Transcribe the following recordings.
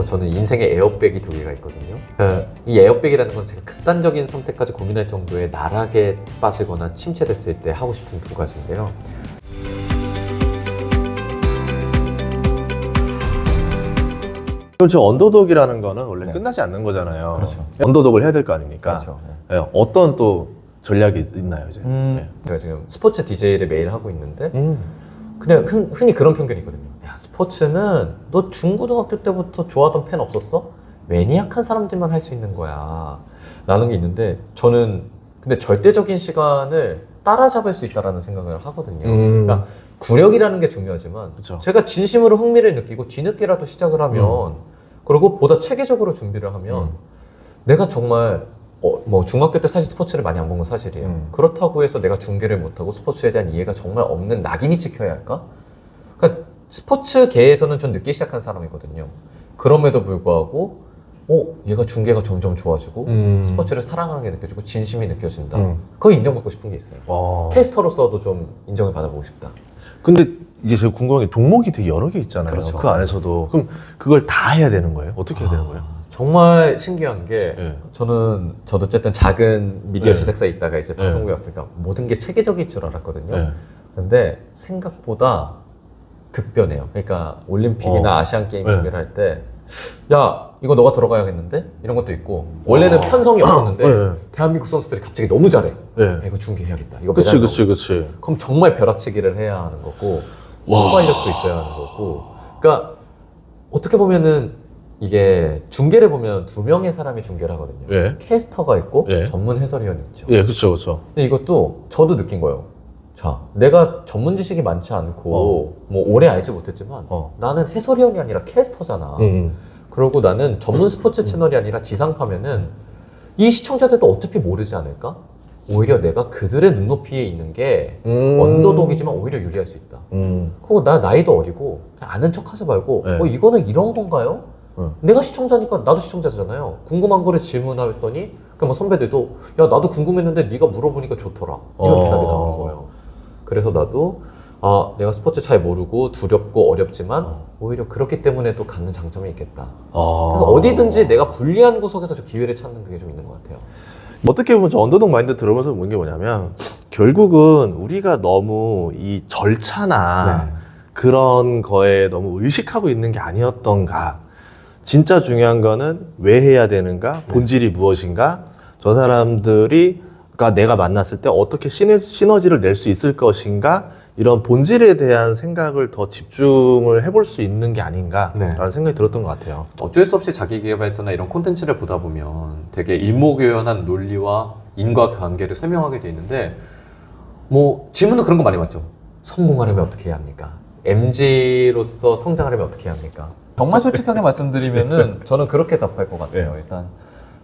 저는 인생에 에어백이 두 개가 있거든요. 이 에어백이라는 건 제가 극단적인 선택까지 고민할 정도의 나락에 빠지거나 침체됐을 때 하고 싶은 두 가지인데요. 그럼 저 언더독이라는 거는 원래 네. 끝나지 않는 거잖아요. 그렇죠. 언더독을 해야 될 거 아닙니까? 그렇죠. 네, 어떤 또 전략이 있나요, 이제? 제가 지금 스포츠 DJ를 매일 하고 있는데 그냥 흔히 그런 편견이 있거든요. 야, 스포츠는 너 중고등학교 때부터 좋아하던 팬 없었어? 매니악한 사람들만 할 수 있는 거야 라는 게 있는데, 저는 근데 절대적인 시간을 따라잡을 수 있다는 생각을 하거든요. 그러니까 구력이라는 게 중요하지만 그쵸. 제가 진심으로 흥미를 느끼고 뒤늦게라도 시작을 하면 그리고 보다 체계적으로 준비를 하면 내가 정말 뭐 중학교 때 사실 스포츠를 많이 안 본 건 사실이에요. 그렇다고 해서 내가 중계를 못하고 스포츠에 대한 이해가 정말 없는 낙인이 찍혀야 할까? 그러니까 스포츠계에서는 전 늦게 시작한 사람이거든요. 그럼에도 불구하고 얘가 중계가 점점 좋아지고 스포츠를 사랑하는 게 느껴지고 진심이 느껴진다. 그걸 인정받고 싶은 게 있어요. 캐스터로서도 좀 인정을 받아보고 싶다. 근데 이게 제가 궁금한 게 종목이 되게 여러 개 있잖아요. 그렇죠. 그 안에서도. 그럼 그걸 다 해야 되는 거예요? 어떻게 해야 되는 거예요? 정말 신기한 게 네. 저도 어쨌든 작은 미디어 네. 제작사에 있다가 이제 방송국에 왔으니까 모든 게 체계적일 줄 알았거든요. 네. 근데 생각보다 급변해요. 그러니까 올림픽이나 아시안 게임 네. 준비를 할 때 야, 이거 너가 들어가야겠는데? 이런 것도 있고, 원래는 편성이 없었는데 네. 대한민국 선수들이 갑자기 너무 잘해. 네. 야, 이거 중계해야겠다. 이거 그치, 메달 그치, 넣고. 그치. 그럼 정말 벼락치기를 해야 하는 거고, 순발력도 있어야 하는 거고. 그러니까 어떻게 보면은 이게 중계를 보면 두 명의 사람이 중계를 하거든요. 예. 캐스터가 있고 예. 전문 해설위원이 있죠. 예, 그쵸, 그쵸. 근데 이것도 저도 느낀 거예요. 자, 내가 전문 지식이 많지 않고 뭐 오래 알지 못했지만 나는 해설위원이 아니라 캐스터잖아. 그리고 나는 전문 스포츠 채널이 아니라 지상파면은 이 시청자들도 어차피 모르지 않을까? 오히려 내가 그들의 눈높이에 있는 게 언더독이지만 오히려 유리할 수 있다. 그리고 나 나이도 어리고 그냥 아는 척 하지 말고 네. 이거는 이런 건가요? 내가 시청자니까 나도 시청자잖아요. 궁금한 거를 질문했더니 그러니까 뭐 선배들도 야 나도 궁금했는데 네가 물어보니까 좋더라. 이런 대답이 나오는 거예요. 그래서 나도 내가 스포츠 잘 모르고 두렵고 어렵지만 오히려 그렇기 때문에 또 갖는 장점이 있겠다. 그래서 어디든지 내가 불리한 구석에서 저 기회를 찾는 게 좀 있는 것 같아요. 어떻게 보면 저 언더독 마인드 들으면서 본 게 뭐냐면 결국은 우리가 너무 이 절차나 그런 거에 너무 의식하고 있는 게 아니었던가. 진짜 중요한 거는 왜 해야 되는가, 본질이 무엇인가, 저 사람들이 내가 만났을 때 어떻게 시너지를 낼 수 있을 것인가, 이런 본질에 대한 생각을 더 집중을 해볼 수 있는 게 아닌가라는 생각이 들었던 것 같아요. 어쩔 수 없이 자기계발서나 이런 콘텐츠를 보다 보면 되게 일목요연한 논리와 인과관계를 설명하게 돼 있는데 뭐 질문도 그런 거 많이 받죠. 성공하려면 어떻게 해야 합니까? MZ로서 성장하려면 어떻게 해야 합니까? 정말 솔직하게 말씀드리면은 저는 그렇게 답할 것 같아요. 일단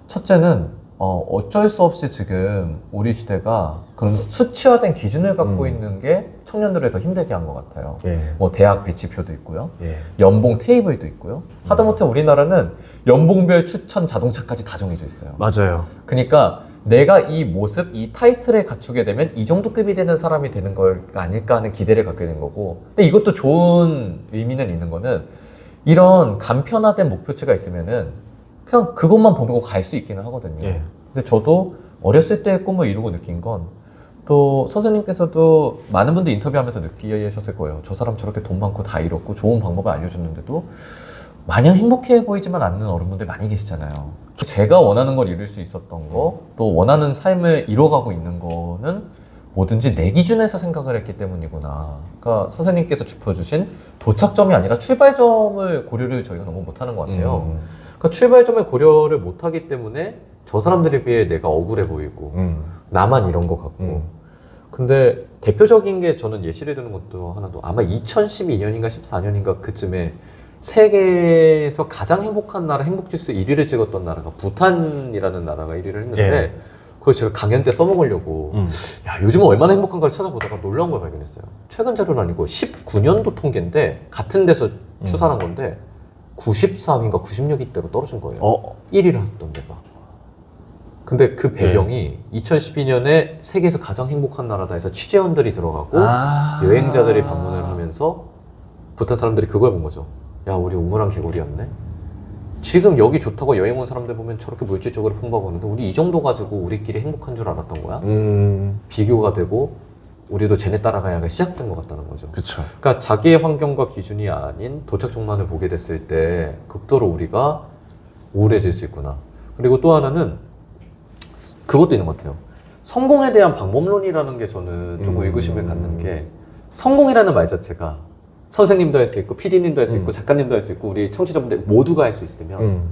첫째는 어쩔 수 없이 지금 우리 시대가 그런 수치화된 기준을 갖고 있는 게 청년들을 더 힘들게 한 것 같아요. 뭐 대학 배치표도 있고요. 연봉 테이블도 있고요. 하다못해 우리나라는 연봉별 추천 자동차까지 다 정해져 있어요. 맞아요. 그러니까 내가 이 모습, 이 타이틀을 갖추게 되면 이 정도 급이 되는 사람이 되는 거 아닐까 하는 기대를 갖게 된 거고, 근데 이것도 좋은 의미는 있는 거는 이런 간편화된 목표치가 있으면은 그냥 그것만 보고 갈 수 있기는 하거든요. 근데 저도 어렸을 때의 꿈을 이루고 느낀 건 또 선생님께서도 많은 분들 인터뷰하면서 느끼셨을 거예요. 저 사람 저렇게 돈 많고 다 잃었고 좋은 방법을 알려줬는데도 마냥 행복해 보이지만 않는 어른분들 많이 계시잖아요. 제가 원하는 걸 이룰 수 있었던 거, 또 원하는 삶을 이뤄가고 있는 거는 뭐든지 내 기준에서 생각을 했기 때문이구나. 그러니까 선생님께서 짚어주신 도착점이 아니라 출발점을 고려를 저희가 너무 못하는 것 같아요. 그러니까 출발점을 고려를 못하기 때문에 저 사람들에 비해 내가 억울해 보이고 나만 이런 것 같고. 근데 대표적인 게 저는 예시를 드는 것도 하나 더, 아마 2012년인가 14년인가 그쯤에 세계에서 가장 행복한 나라 행복지수 1위를 찍었던 나라가 부탄이라는 나라가 1위를 했는데 그걸 제가 강연 때 써먹으려고 야 요즘은 얼마나 행복한가를 찾아보다가 놀라운 걸 발견했어요. 최근 자료는 아니고 19년도 통계인데 같은 데서 추산한 건데 94위인가 96위대로 떨어진 거예요. 1위를 했던 데가. 근데 그 배경이 2012년에 세계에서 가장 행복한 나라다 해서 취재원들이 들어가고 여행자들이 방문을 하면서 부탄 사람들이 그걸 본 거죠. 야 우리 우물안 개구리였네. 지금 여기 좋다고 여행 온 사람들 보면 저렇게 물질적으로 풍부하는데 우리 이 정도 가지고 우리끼리 행복한 줄 알았던 거야. 비교가 되고 우리도 쟤네 따라가야 시작된 것 같다는 거죠. 그쵸. 그러니까 자기의 환경과 기준이 아닌 도착점만을 보게 됐을 때 극도로 우리가 우울해질 수 있구나. 그리고 또 하나는 그것도 있는 것 같아요. 성공에 대한 방법론이라는 게 저는 조금 의구심을 갖는 게, 성공이라는 말 자체가 선생님도 할 수 있고 PD님도 할 수 있고 작가님도 할 수 있고 우리 청취자분들 모두가 할 수 있으면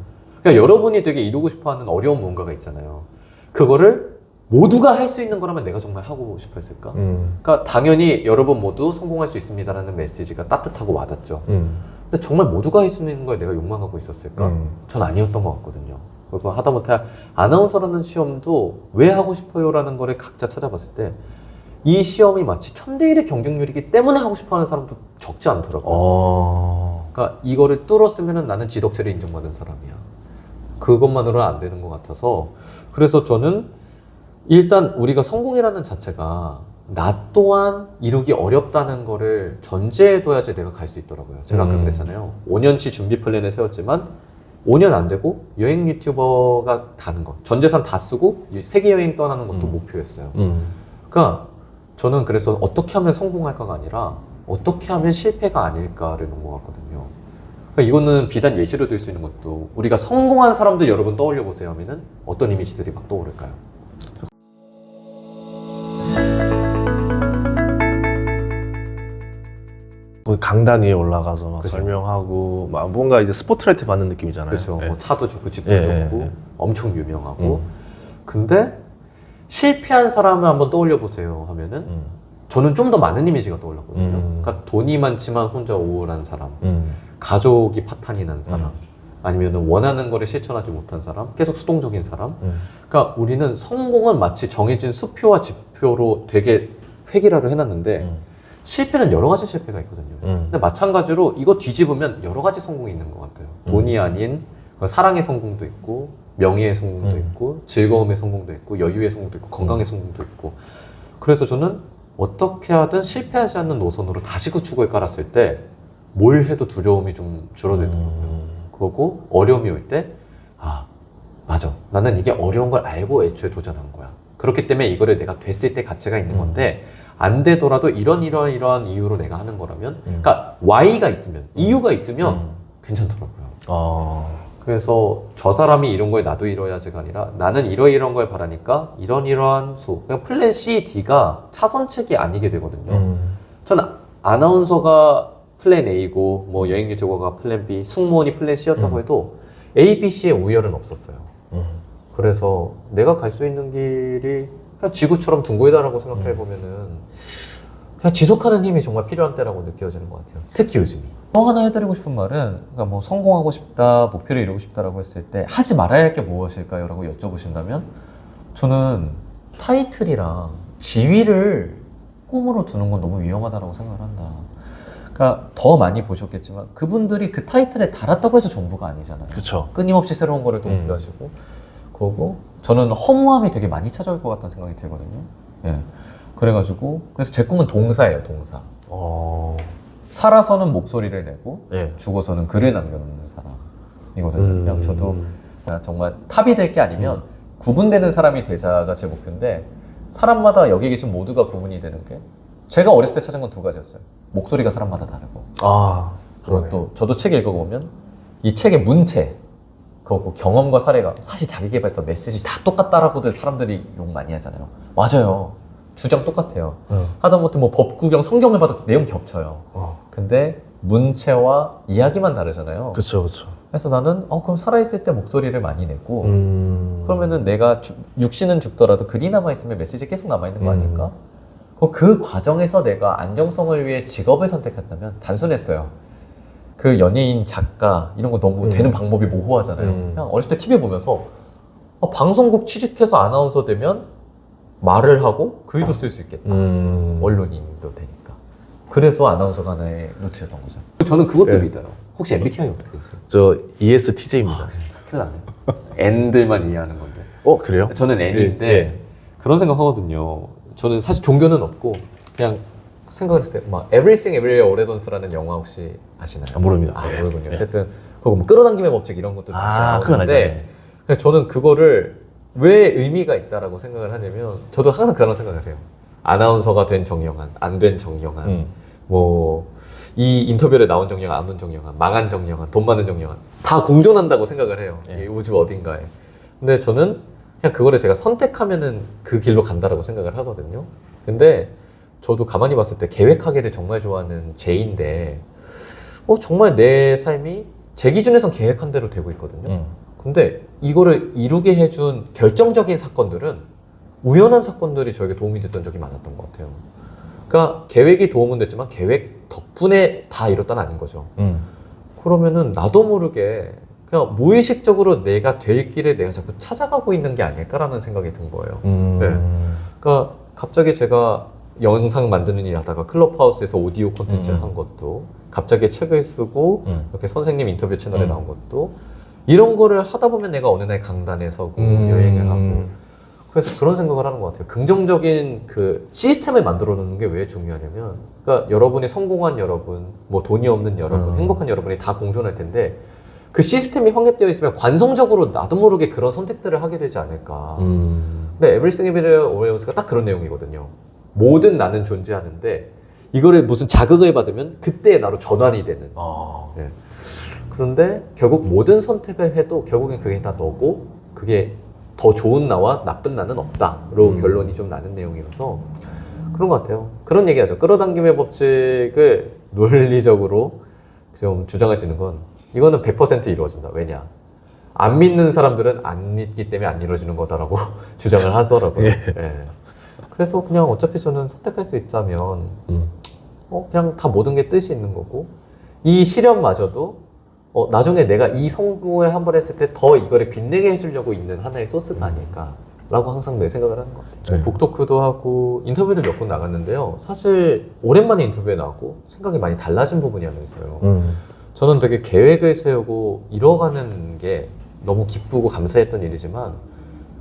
그러니까 여러분이 되게 이루고 싶어하는 어려운 무언가가 있잖아요. 그거를 모두가 할 수 있는 거라면 내가 정말 하고 싶어 했을까? 그러니까 당연히 여러분 모두 성공할 수 있습니다라는 메시지가 따뜻하고 와닿죠. 근데 정말 모두가 할 수 있는 거에 내가 욕망하고 있었을까? 전 아니었던 것 같거든요. 그리고 하다못해 아나운서라는 시험도 왜 하고 싶어요라는 거를 각자 찾아봤을 때 이 시험이 마치 1000대1의 경쟁률이기 때문에 하고 싶어하는 사람도 적지 않더라고요. 그러니까 이거를 뚫었으면 나는 지덕체를 인정받은 사람이야. 그것만으로는 안 되는 것 같아서, 그래서 저는 일단 우리가 성공이라는 자체가 나 또한 이루기 어렵다는 거를 전제해 둬야지 내가 갈 수 있더라고요. 제가 아까 그랬잖아요. 5년치 준비 플랜을 세웠지만 5년 안 되고 여행 유튜버가 다는 것, 전 재산 다 쓰고 세계 여행 떠나는 것도 목표였어요. 그러니까 저는 그래서 어떻게 하면 성공할까가 아니라 어떻게 하면 실패가 아닐까를 놓은 것 같거든요. 그러니까 이거는 비단 예시로 들 수 있는 것도, 우리가 성공한 사람들 여러분 떠올려 보세요 하면은 어떤 이미지들이 막 떠오를까요? 강단 위에 올라가서 막 그죠. 설명하고 막 뭔가 이제 스포트라이트 받는 느낌이잖아요. 그렇죠. 예. 뭐 차도 좋고 집도 예, 좋고 예. 엄청 유명하고. 근데 실패한 사람을 한번 떠올려 보세요 하면은 저는 좀 더 많은 이미지가 떠올랐거든요. 그러니까 돈이 많지만 혼자 우울한 사람, 가족이 파탄이 난 사람, 아니면 원하는 거를 실천하지 못한 사람, 계속 수동적인 사람. 그러니까 우리는 성공은 마치 정해진 수표와 지표로 되게 획일화를 해놨는데 실패는 여러 가지 실패가 있거든요. 근데 마찬가지로 이거 뒤집으면 여러 가지 성공이 있는 것 같아요. 돈이 아닌 사랑의 성공도 있고, 명예의 성공도 있고, 즐거움의 성공도 있고, 여유의 성공도 있고, 건강의 성공도 있고. 그래서 저는 어떻게 하든 실패하지 않는 노선으로 다시 구축을 깔았을 때 뭘 해도 두려움이 좀 줄어들더라고요. 그러고 어려움이 올 때, 아, 맞아. 나는 이게 어려운 걸 알고 애초에 도전한 거야. 그렇기 때문에 이거를 내가 됐을 때 가치가 있는 건데, 안 되더라도 이러한 이유로 내가 하는 거라면, 그러니까 Y가 있으면, 이유가 있으면 괜찮더라고요. 그래서 저 사람이 이런 거에 나도 이뤄야지가 아니라 나는 이러이러한 걸 바라니까 이러한 수. 그냥 플랜 C, D가 차선책이 아니게 되거든요. 저는 아나운서가 플랜 A고 뭐 여행 유튜버가 플랜 B, 승무원이 플랜 C였다고 해도 A, B, C의 우열은 없었어요. 그래서 내가 갈 수 있는 길이 그냥 지구처럼 둥글다라고 생각해 보면은 그냥 지속하는 힘이 정말 필요한 때라고 느껴지는 것 같아요. 특히 요즘이. 또 하나 해드리고 싶은 말은, 그러니까 뭐 성공하고 싶다, 목표를 이루고 싶다라고 했을 때 하지 말아야 할 게 무엇일까요? 라고 여쭤보신다면 저는 타이틀이랑 지위를 꿈으로 두는 건 너무 위험하다고 생각을 한다. 그러니까 더 많이 보셨겠지만 그분들이 그 타이틀에 달았다고 해서 전부가 아니잖아요. 그쵸. 끊임없이 새로운 거를 또 목표하시고. 그러고 저는 허무함이 되게 많이 찾아올 것 같다는 생각이 들거든요. 예. 그래가지고 그래서 제 꿈은 동사예요, 동사. 살아서는 목소리를 내고 예. 죽어서는 글을 남겨놓는 사람이거든요. 그냥 저도 그냥 정말 탑이 될 게 아니면 구분되는 사람이 되자가 제 목표인데, 사람마다 여기 계신 모두가 구분이 되는 게, 제가 어렸을 때 찾은 건 두 가지였어요. 목소리가 사람마다 다르고, 그리고 또 저도 책 읽어보면 이 책의 문체, 그리고 경험과 사례가, 사실 자기계발서 메시지 다 똑같다라고들 사람들이 욕 많이 하잖아요. 맞아요. 주장 똑같아요. 하다못해 뭐 법구경 성경을 봐도 내용 겹쳐요. 근데 문체와 이야기만 다르잖아요. 그쵸, 그쵸. 그래서 나는 그럼 살아있을 때 목소리를 많이 내고 그러면은 내가 육신은 죽더라도 글이 남아있으면 메시지 계속 남아있는 거 아닐까? 그 과정에서 내가 안정성을 위해 직업을 선택했다면 단순했어요. 그 연예인, 작가 이런 거 너무 되는 방법이 모호하잖아요. 그냥 어렸을 때 TV 보면서 방송국 취직해서 아나운서 되면 말을 하고 글도 쓸 수 있겠다. 언론인도 되니까. 그래서 아나운서가 하나의 루트였던 거죠. 저는 그것도 믿어요. 혹시 MBTI 어떻게 되세요? 저 ESTJ입니다. 큰일 나네. N들만 이해하는 건데. 그래요? 저는 N인데 그런 생각 하거든요. 저는 사실 종교는 없고 그냥 생각을 했을 때 막 Everything Everywhere All at Once라는 영화 혹시 아시나요? 모릅니다. 모르군요. 어쨌든 그리고 뭐 끌어당김의 법칙 이런 것도 그건 나오는데 근데 저는 그거를 왜 의미가 있다라고 생각을 하냐면 저도 항상 그런 생각을 해요. 아나운서가 된 정영한, 안 된 정영한, 뭐 이 인터뷰에 나온 정영한, 안 온 정영한, 망한 정영한, 돈 많은 정영한 다 공존한다고 생각을 해요. 이 우주 어딘가에. 근데 저는 그냥 그거를 제가 선택하면은 그 길로 간다라고 생각을 하거든요. 근데 저도 가만히 봤을 때 계획하기를 정말 좋아하는 제인데 정말 내 삶이 제 기준에선 계획한 대로 되고 있거든요. 근데 이거를 이루게 해준 결정적인 사건들은 우연한 사건들이 저에게 도움이 됐던 적이 많았던 것 같아요. 그러니까 계획이 도움은 됐지만 계획 덕분에 다 이뤘다는 아닌 거죠. 그러면은 나도 모르게 그냥 무의식적으로 내가 될 길에 내가 자꾸 찾아가고 있는 게 아닐까라는 생각이 든 거예요. 네. 그러니까 갑자기 제가 영상 만드는 일 하다가 클럽하우스에서 오디오 콘텐츠를 한 것도 갑자기 책을 쓰고 이렇게 선생님 인터뷰 채널에 나온 것도 이런 거를 하다 보면 내가 어느 날 강단에 서고 여행을 하고 그래서 그런 생각을 하는 것 같아요. 긍정적인 그 시스템을 만들어 놓는 게 왜 중요하냐면 그러니까 여러분이 성공한 여러분, 뭐 돈이 없는 여러분, 행복한 여러분이 다 공존할 텐데 그 시스템이 확립되어 있으면 관성적으로 나도 모르게 그런 선택들을 하게 되지 않을까. 근데 Everything Everywhere All at Once가 딱 그런 내용이거든요. 모든 나는 존재하는데 이거를 무슨 자극을 받으면 그때 나로 전환이 되는. 네. 그런데 결국 모든 선택을 해도 결국엔 그게 다 너고 그게 더 좋은 나와 나쁜 나는 없다로 결론이 좀 나는 내용이어서 그런 것 같아요. 그런 얘기하죠. 끌어당김의 법칙을 논리적으로 좀 주장할 수 있는 건 이거는 100% 이루어진다. 왜냐? 안 믿는 사람들은 안 믿기 때문에 안 이루어지는 거다라고 주장을 하더라고요. 예. 그래서 그냥 어차피 저는 선택할 수 있다면 그냥 다 모든 게 뜻이 있는 거고 이 시련마저도 나중에 내가 이 성공을 한 번 했을 때 더 이거를 빛내게 해주려고 있는 하나의 소스가 아닐까라고 항상 내 생각을 하는 것 같아요. 북토크도 하고 인터뷰도 몇 번 나갔는데요. 사실 오랜만에 인터뷰에 나왔고 생각이 많이 달라진 부분이 하나 있어요. 저는 되게 계획을 세우고 이뤄가는 게 너무 기쁘고 감사했던 일이지만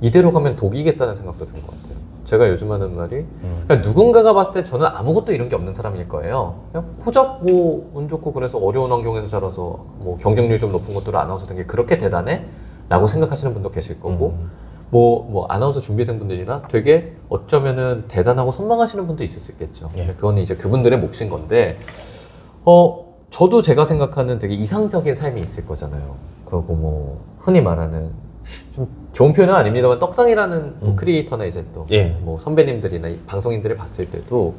이대로 가면 독이겠다는 생각도 든 것 같아요. 제가 요즘 하는 말이 그러니까 누군가가 봤을 때 저는 아무것도 이런 게 없는 사람일 거예요. 그냥 호적 뭐 운 좋고 그래서 어려운 환경에서 자라서 뭐 경쟁률 좀 높은 것들을 아나운서 된 게 그렇게 대단해? 라고 생각하시는 분도 계실 거고 뭐 아나운서 준비생분들이나 되게 어쩌면은 대단하고 선망하시는 분도 있을 수 있겠죠. 근데 그거는 이제 그분들의 몫인 건데 저도 제가 생각하는 되게 이상적인 삶이 있을 거잖아요. 그리고 뭐 흔히 말하는 좀 좋은 표현은 아닙니다만 떡상이라는 뭐 크리에이터나 이제 또 뭐 선배님들이나 방송인들을 봤을 때도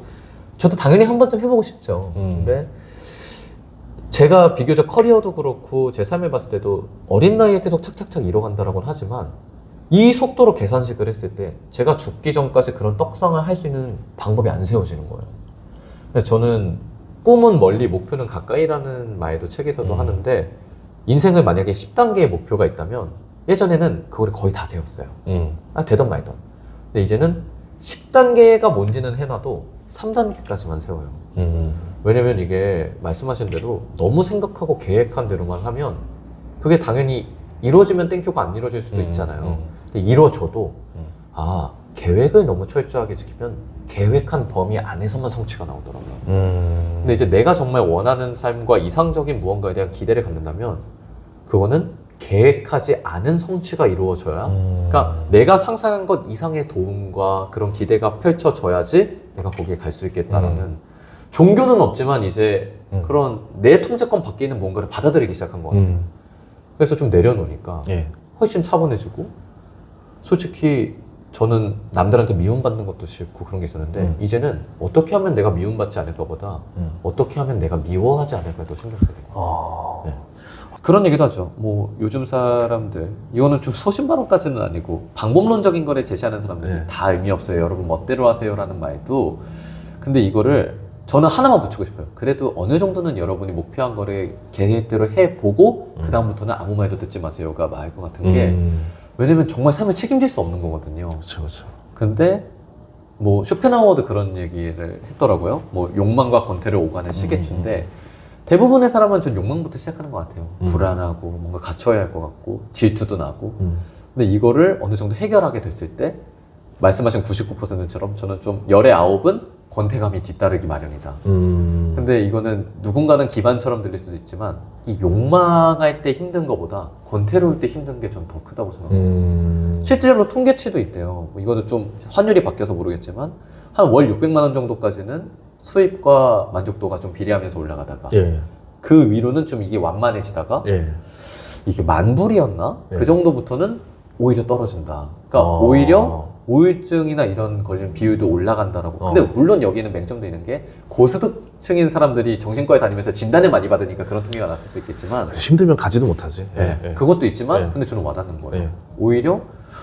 저도 당연히 한 번쯤 해보고 싶죠. 근데 제가 비교적 커리어도 그렇고 제 삶을 봤을 때도 어린 나이에 계속 착착착 이뤄간다라고는 하지만 이 속도로 계산식을 했을 때 제가 죽기 전까지 그런 떡상을 할 수 있는 방법이 안 세워지는 거예요. 근데 저는 꿈은 멀리 목표는 가까이라는 말도 책에서도 하는데 인생을 만약에 10단계의 목표가 있다면 예전에는 그거를 거의 다 세웠어요. 되던 말던. 근데 이제는 10단계가 뭔지는 해놔도 3단계까지만 세워요. 왜냐면 이게 말씀하신 대로 너무 생각하고 계획한 대로만 하면 그게 당연히 이루어지면 땡큐가 안 이루어질 수도 있잖아요. 근데 이루어져도 계획을 너무 철저하게 지키면 계획한 범위 안에서만 성취가 나오더라고요. 근데 이제 내가 정말 원하는 삶과 이상적인 무언가에 대한 기대를 갖는다면 그거는 계획하지 않은 성취가 이루어져야 그러니까 내가 상상한 것 이상의 도움과 그런 기대가 펼쳐져야지 내가 거기에 갈 수 있겠다라는 종교는 없지만 이제 그런 내 통제권 밖에 있는 뭔가를 받아들이기 시작한 것 같아요. 그래서 좀 내려놓으니까 훨씬 차분해지고 솔직히 저는 남들한테 미움받는 것도 싫고 그런 게 있었는데 이제는 어떻게 하면 내가 미움받지 않을까보다 어떻게 하면 내가 미워하지 않을까에 더 신경 쓰게 돼요. 그런 얘기도 하죠. 뭐 요즘 사람들 이거는 좀 소신발언까지는 아니고 방법론적인 거를 제시하는 사람들 다 의미 없어요. 여러분 멋대로 하세요라는 말도 근데 이거를 저는 하나만 붙이고 싶어요. 그래도 어느 정도는 여러분이 목표한 거를 계획대로 해보고 그 다음부터는 아무 말도 듣지 마세요가 말 것 같은 게 왜냐면 정말 삶을 책임질 수 없는 거거든요. 그렇죠. 근데 뭐 쇼펜하우어도 그런 얘기를 했더라고요. 뭐 욕망과 권태를 오가는 시계추인데 대부분의 사람은 전 욕망부터 시작하는 것 같아요. 불안하고 뭔가 갖춰야 할 것 같고 질투도 나고 근데 이거를 어느 정도 해결하게 됐을 때 말씀하신 99%처럼 저는 좀 열의 9은 권태감이 뒤따르기 마련이다. 근데 이거는 누군가는 기반처럼 들릴 수도 있지만 이 욕망할 때 힘든 것보다 권태로울 때 힘든 게 전 더 크다고 생각해요. 실제로 통계치도 있대요. 뭐 이것도 좀 환율이 바뀌어서 모르겠지만 한 월 600만 원 정도까지는 수입과 만족도가 좀 비례하면서 올라가다가 예. 그 위로는 좀 이게 완만해지다가 예. 이게 만불이었나? 예. 그 정도부터는 오히려 떨어진다. 그러니까 오히려 우울증이나 이런 걸리는 비율도 올라간다라고. 근데 물론 여기는 맹점도 있는 게 고소득층인 사람들이 정신과에 다니면서 진단을 많이 받으니까 그런 통계가 났을 수도 있겠지만 힘들면 가지도 못하지. 예, 그것도 있지만 예. 근데 저는 와닿는 거예요. 예. 오히려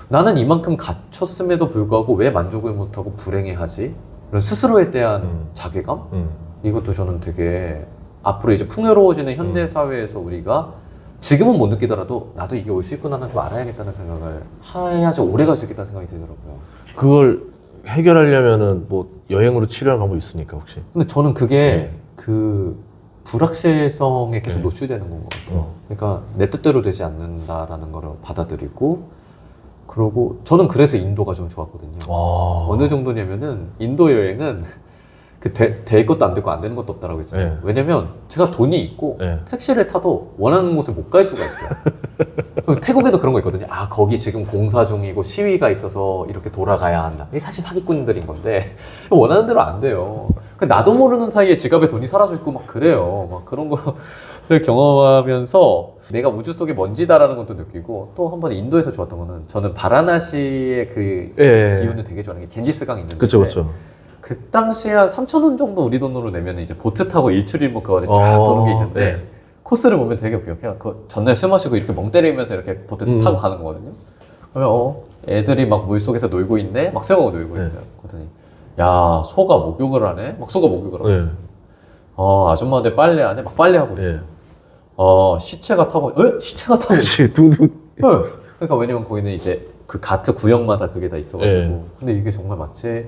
나는 이만큼 갇혔음에도 불구하고 왜 만족을 못하고 불행해하지? 이런 스스로에 대한 자괴감? 이것도 저는 되게 앞으로 이제 풍요로워지는 현대 사회에서 우리가 지금은 못 느끼더라도 나도 이게 올 수 있구나는 좀 알아야겠다는 생각을 해야지 오래 갈 수 있겠다는 생각이 들더라고요. 그걸 해결하려면은 뭐 여행으로 치료할 방법이 있습니까 혹시? 근데 저는 그게 네. 그 불확실성에 계속 네. 노출되는 건 것 같아요. 그러니까 내 뜻대로 되지 않는다라는 걸 받아들이고 그러고 저는 그래서 인도가 좀 좋았거든요. 어느 정도냐면은 인도 여행은 그 될 것도 안 되고 안 되는 것도 없다라고 했잖아요. 네. 왜냐면 제가 돈이 있고 네. 택시를 타도 원하는 곳에 못 갈 수가 있어요. 그럼 태국에도 그런 거 있거든요. 아 거기 지금 공사 중이고 시위가 있어서 이렇게 돌아가야 한다. 이게 사실 사기꾼들인 건데 원하는 대로 안 돼요. 나도 모르는 사이에 지갑에 돈이 사라져 있고 막 그래요. 막 그런 거를 경험하면서 내가 우주 속의 먼지다라는 것도 느끼고 또 한 번 인도에서 좋았던 거는 저는 바라나시의 그 예. 기운을 되게 좋아하는 게 겐지스강 있는데 그렇죠, 그렇죠. 그 당시에 한 3,000원 정도 우리 돈으로 내면 이제 보트 타고 일출일목 그 아래 쫙 도는 게 있는데 네. 코스를 보면 되게 웃겨요. 그냥 그 전날 술 마시고 이렇게 멍 때리면서 이렇게 보트 타고 가는 거거든요. 그러면 애들이 막 물속에서 놀고 있네? 막 수영하고 놀고 있어요. 그러더니 야 소가 목욕을 하네? 막 소가 목욕을 하고 네. 있어요. 아줌마들 빨래 안 해? 막 빨래하고 있어요. 시체가 타고 시체가 타고 있어요. 그렇지, 둥둥. 그러니까 왜냐면 거기는 이제 그 가트 구역마다 그게 다 있어가지고 네. 근데 이게 정말 마치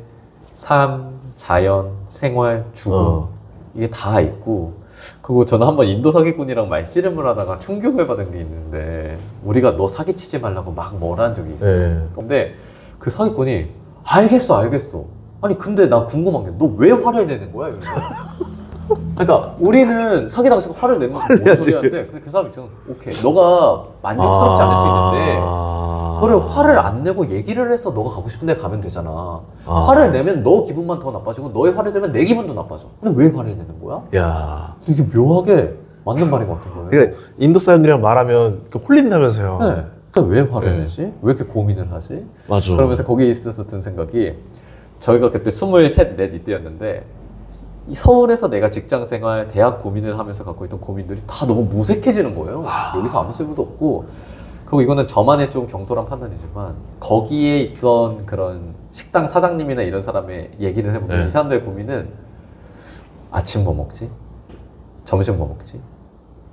삶, 자연, 생활, 죽음 이게 다 있고 그리고 저는 한번 인도 사기꾼이랑 말씨름을 하다가 충격을 받은 게 있는데 우리가 너 사기치지 말라고 막 뭐라 한 적이 있어요. 네. 근데 그 사기꾼이 알겠어 아니 근데 나 궁금한 게 너 왜 화를 내는 거야? 이러는 거야. 그러니까 우리는 사기 당시고 화를 내는 건 뭔 소리인데 근데 그 사람이 저는 오케이 너가 만족스럽지 않을 수 있는데 그걸 화를 안 내고 얘기를 해서 너가 가고 싶은 데 가면 되잖아. 화를 내면 너 기분만 더 나빠지고 너의 화를 내면 내 기분도 나빠져. 근데 왜 화를 내는 거야? 야. 이게 묘하게 맞는 말인 것 같은 거예요. 그러니까 인도 사람들이랑 말하면 홀린다면서요. 네. 그러니까 왜 화를 네. 내지? 왜 이렇게 고민을 하지? 맞아. 그러면서 거기에 있어서 든 생각이 저희가 그때 23, 4 이때였는데 서울에서 내가 직장생활, 대학 고민을 하면서 갖고 있던 고민들이 다 너무 무색해지는 거예요. 여기서 아무 쓸모도 없고 그리고 이거는 저만의 좀 경솔한 판단이지만 거기에 있던 그런 식당 사장님이나 이런 사람의 얘기를 해보면 네. 이 사람들의 고민은 아침 뭐 먹지? 점심 뭐 먹지?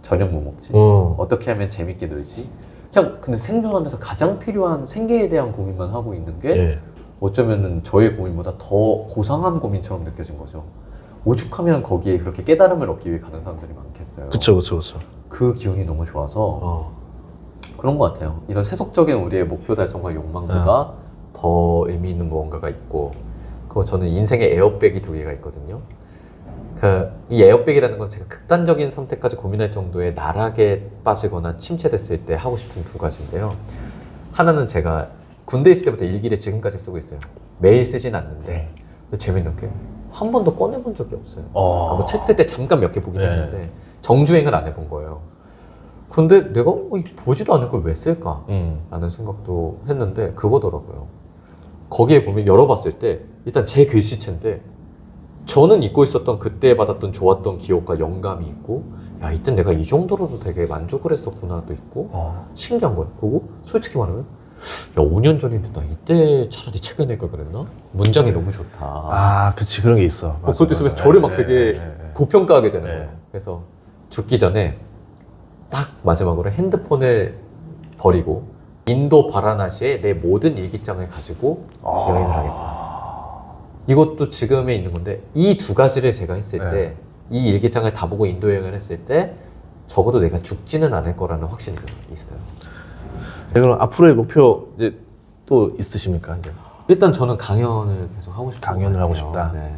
저녁 뭐 먹지? 어떻게 하면 재밌게 놀지? 그냥 근데 생존하면서 가장 필요한 생계에 대한 고민만 하고 있는 게 예. 어쩌면은 저의 고민보다 더 고상한 고민처럼 느껴진 거죠. 오죽하면 거기에 그렇게 깨달음을 얻기 위해 가는 사람들이 많겠어요. 그쵸. 그 기운이 너무 좋아서 그런 것 같아요. 이런 세속적인 우리의 목표 달성과 욕망보다 더 의미 있는 무언가가 있고 그거 저는 인생의 에어백이 2개가 있거든요. 이 에어백이라는 건 제가 극단적인 선택까지 고민할 정도의 나락에 빠지거나 침체됐을 때 하고 싶은 2가지인데요. 하나는 제가 군대 있을 때부터 일기를 지금까지 쓰고 있어요. 매일 쓰진 않는데 근데 재밌는 게 한 번도 꺼내본 적이 없어요. 뭐 책 쓸 때 잠깐 몇 개 보긴 했는데 정주행을 안 해본 거예요. 근데 내가 보지도 않을 걸 왜 쓸까? 라는 생각도 했는데 그거더라고요. 거기에 보면 열어봤을 때 일단 제 글씨체인데 저는 잊고 있었던 그때 받았던 좋았던 기억과 영감이 있고 야 이때 내가 이 정도로도 되게 만족을 했었구나도 있고 신기한 거예요. 그리고 솔직히 말하면 야 5년 전인데 나 이때 차라리 책을 낼걸 그랬나? 문장이 너무 좋다. 그치. 그런 게 있어. 맞아, 그것도 있으면서 맞아. 저를 막 되게 예. 고평가하게 되는 네. 거예요. 그래서 죽기 전에 딱 마지막으로 핸드폰을 버리고 인도 바라나시에 내 모든 일기장을 가지고 여행을 하겠다. 이것도 지금에 있는 건데 이 2가지를 제가 했을 때 이 일기장을 다 보고 인도 여행을 했을 때 적어도 내가 죽지는 않을 거라는 확신이 있어요. 그럼 앞으로의 목표 이제 또 있으십니까? 이제 일단 저는 강연을 계속 하고 싶어요. 강연을 하고 싶다. 네.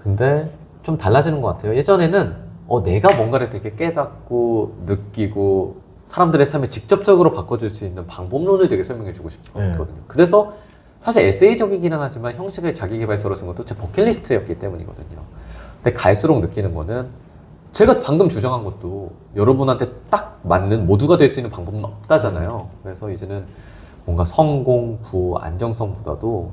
근데 좀 달라지는 것 같아요. 예전에는 내가 뭔가를 되게 깨닫고 느끼고 사람들의 삶을 직접적으로 바꿔줄 수 있는 방법론을 되게 설명해주고 싶었거든요. 그래서 사실 에세이적이기는 하지만 형식을 자기계발서로 쓴 것도 제 버킷리스트였기 때문이거든요. 근데 갈수록 느끼는 거는 제가 방금 주장한 것도 여러분한테 딱 맞는 모두가 될 수 있는 방법은 없다잖아요. 그래서 이제는 뭔가 성공, 부호, 안정성보다도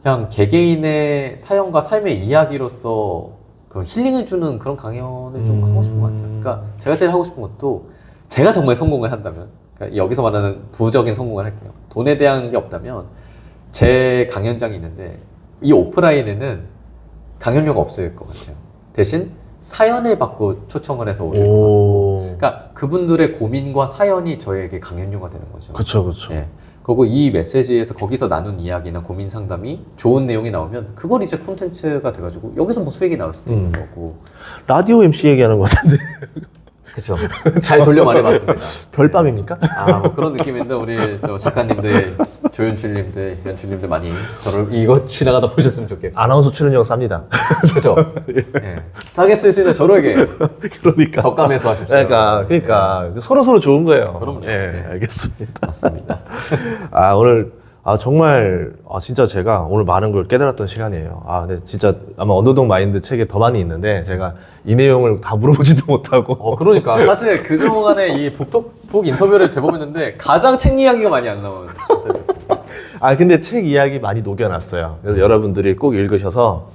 그냥 개개인의 사연과 삶의 이야기로서 그런 힐링을 주는 그런 강연을 좀 하고 싶은 것 같아요. 그러니까 제가 제일 하고 싶은 것도 제가 정말 성공을 한다면, 그러니까 여기서 말하는 부적인 성공을 할게요. 돈에 대한 게 없다면 제 강연장이 있는데 이 오프라인에는 강연료가 없을 것 같아요. 대신 사연을 받고 초청을 해서 오실 것 같고, 그러니까 그분들의 고민과 사연이 저에게 강연료가 되는 거죠. 그쵸, 그쵸. 예. 그리고 이 메시지에서 거기서 나눈 이야기나 고민 상담이 좋은 내용이 나오면 그걸 이제 콘텐츠가 돼가지고 여기서 뭐 수익이 나올 수도 있는 거고. 라디오 MC 얘기하는 것 같은데. 그쵸. 잘 돌려 말해봤습니다. 별밤입니까? 뭐 그런 느낌인데 우리 저 작가님들, 조연출님들, 연출님들 많이 저를 이거 지나가다 보셨으면 좋겠고. 아나운서 출연료가 쌉니다. 그죠? 예. 싸게 쓸 수 있는 저에게 그러니까. 적감해서 하십시오. 그러니까 서로 좋은 거예요. 그럼요. 예, 네. 알겠습니다. 맞습니다. 오늘 정말 진짜 제가 오늘 많은 걸 깨달았던 시간이에요. 근데 진짜 아마 언더독 마인드 책에 더 많이 있는데 제가 이 내용을 다 물어보지도 못하고. 그러니까 사실 그동안에 이 북 인터뷰를 제법했는데 가장 책 이야기가 많이 안 나오는 인터뷰였습니다. 근데 책 이야기 많이 녹여놨어요. 그래서 여러분들이 꼭 읽으셔서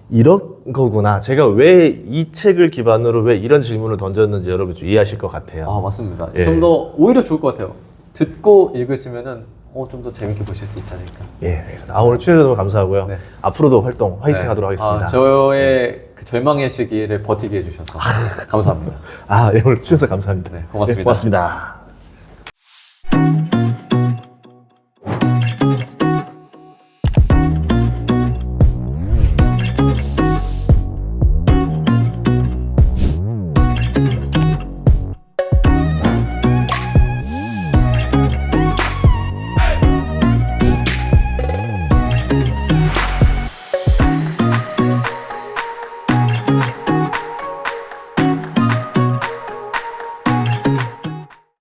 이런 거구나. 제가 왜 이 책을 기반으로 왜 이런 질문을 던졌는지 여러분 좀 이해하실 것 같아요. 맞습니다. 예. 좀 더 오히려 좋을 것 같아요. 듣고 읽으시면은 좀 더 재밌게 보실 수 있지 않을까. 예, 알겠습니다. 오늘 출연해주셔서 감사하고요. 네. 앞으로도 활동 화이팅 네. 하도록 하겠습니다. 저의 그 절망의 시기를 버티게 해주셔서 감사합니다. 오늘 출연해주셔서 감사합니다. 네, 고맙습니다. 고맙습니다.